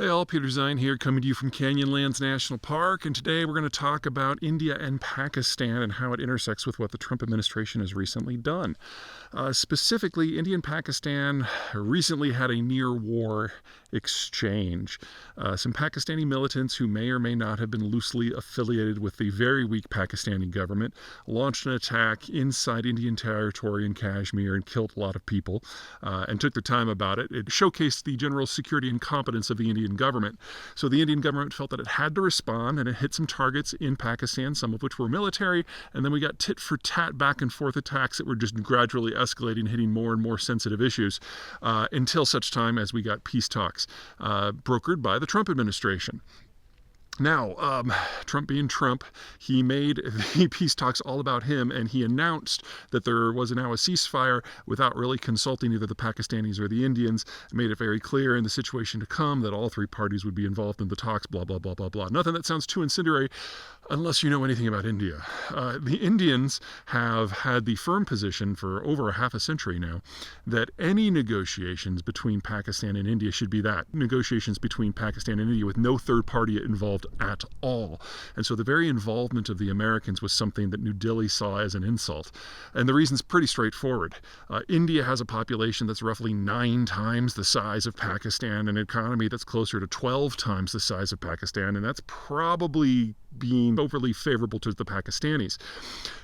Hey all, Peter Zeihan here, coming to you from Canyonlands National Park, and today we're going to talk about India and Pakistan and how it intersects with what the Trump administration has recently done. Specifically, India and Pakistan recently had a near-war exchange. Some Pakistani militants who may or may not have been loosely affiliated with the very weak Pakistani government launched an attack inside Indian territory in Kashmir and killed a lot of people and took their time about it. It showcased the general security incompetence of the Indian government. So the Indian government felt that it had to respond, and it hit some targets in Pakistan, some of which were military, and then we got tit for tat back and forth attacks that were just gradually escalating, hitting more and more sensitive issues until such time as we got peace talks brokered by the Trump administration. Now, Trump being Trump, he made the peace talks all about him, and he announced that there was now a ceasefire without really consulting either the Pakistanis or the Indians. Made it very clear in the situation to come that all three parties would be involved in the talks, blah, blah, blah, blah, blah. Nothing that sounds too incendiary unless you know anything about India. The Indians have had the firm position for over a half a century now that any negotiations between Pakistan and India should be that. Negotiations between Pakistan and India with no third party involved at all. And so the very involvement of the Americans was something that New Delhi saw as an insult. And the reason's pretty straightforward. India has a population that's roughly 9 times the size of Pakistan, an economy that's closer to 12 times the size of Pakistan, and that's probably being overly favorable to the Pakistanis.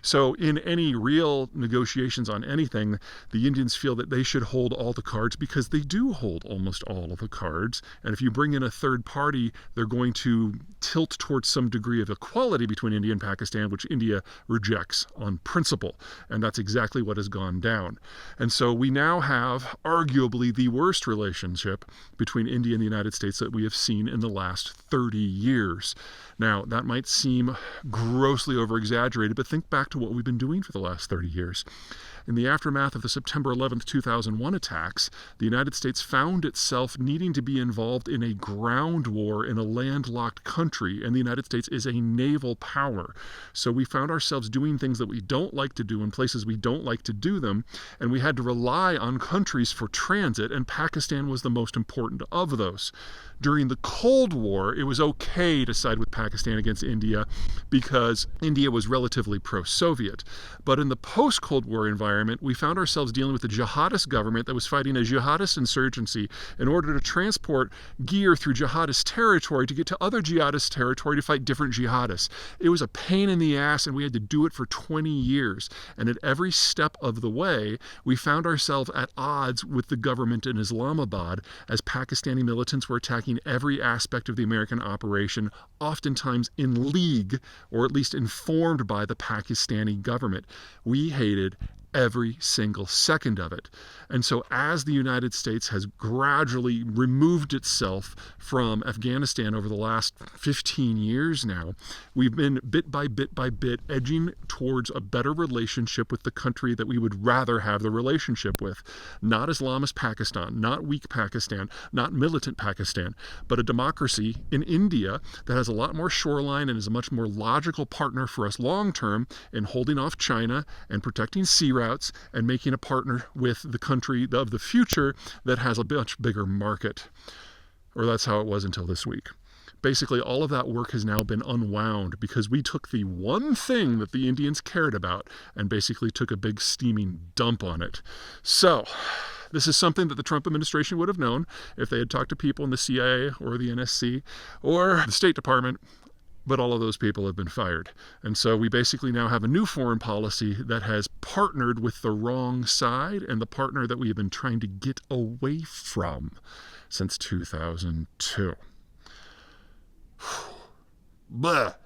So in any real negotiations on anything, the Indians feel that they should hold all the cards because they do hold almost all of the cards. And if you bring in a third party, they're going to tilt towards some degree of equality between India and Pakistan, which India rejects on principle. And that's exactly what has gone down. And so we now have arguably the worst relationship between India and the United States that we have seen in the last 30 years. Now, that might seem grossly over-exaggerated, but think back to what we've been doing for the last 30 years. In the aftermath of the September 11th, 2001 attacks, the United States found itself needing to be involved in a ground war in a landlocked country, and the United States is a naval power. So we found ourselves doing things that we don't like to do in places we don't like to do them, and we had to rely on countries for transit, and Pakistan was the most important of those. During the Cold War, it was okay to side with Pakistan against India because India was relatively pro-Soviet. But in the post-Cold War environment, we found ourselves dealing with a jihadist government that was fighting a jihadist insurgency in order to transport gear through jihadist territory to get to other jihadist territory to fight different jihadists. It was a pain in the ass, and we had to do it for 20 years. And at every step of the way, we found ourselves at odds with the government in Islamabad as Pakistani militants were attacking every aspect of the American operation, oftentimes in league, or at least informed by the Pakistani government. We hated every single second of it. And so as the United States has gradually removed itself from Afghanistan over the last 15 years now, we've been bit by bit edging towards a better relationship with the country that we would rather have the relationship with. Not Islamist Pakistan, not weak Pakistan, not militant Pakistan, but a democracy in India that has a lot more shoreline and is a much more logical partner for us long term in holding off China and protecting sea routes and making a partner with the country of the future that has a much bigger market. Or that's how it was until this week. Basically, all of that work has now been unwound because we took the one thing that the Indians cared about and basically took a big steaming dump on it. So, this is something that the Trump administration would have known if they had talked to people in the CIA or the NSC or the State Department. But all of those people have been fired. And so we basically now have a new foreign policy that has partnered with the wrong side and the partner that we have been trying to get away from since 2002. Bleh.